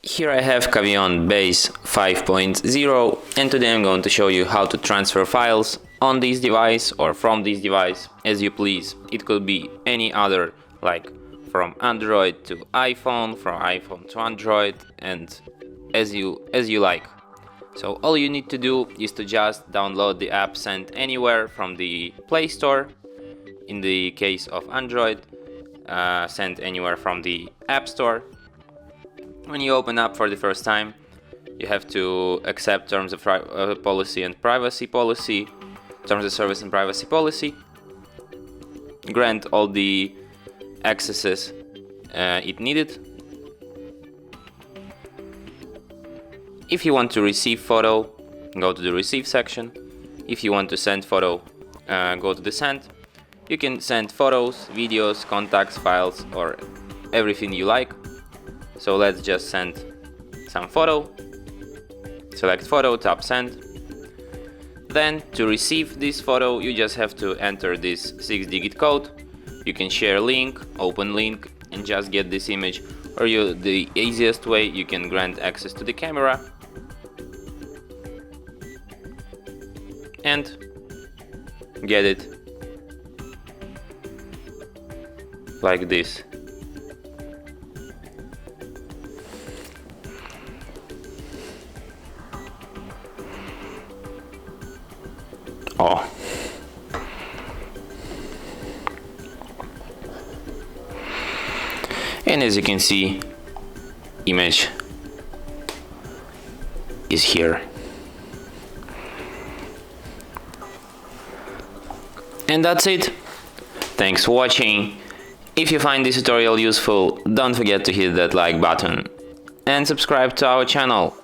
Here I have CAVION Base 5.0, and today I'm going to show you how to transfer files on this device or from this device as you please. It could be any other, like from Android to iPhone, from iPhone to Android, and as you like. So all you need to do is to just download the app Send Anywhere from the Play Store. In the case of Android, Send Anywhere from the App Store. When you open up for the first time, you have to accept terms of policy and privacy policy, terms of service and privacy policy, grant all the accesses it needed. If you want to receive photo, go to the receive section. If you want to send photo, go to the send. You can send photos, videos, contacts, files, or everything you like. So let's just send some photo. Select photo, tap send. Then to receive this photo, you just have to enter this 6-digit code. You can share link, open link, and just get this image. Or the easiest way, you can grant access to the camera and get it like this. Oh. And as you can see, image is here. And that's it. Thanks for watching. If you find this tutorial useful, don't forget to hit that like button and subscribe to our channel.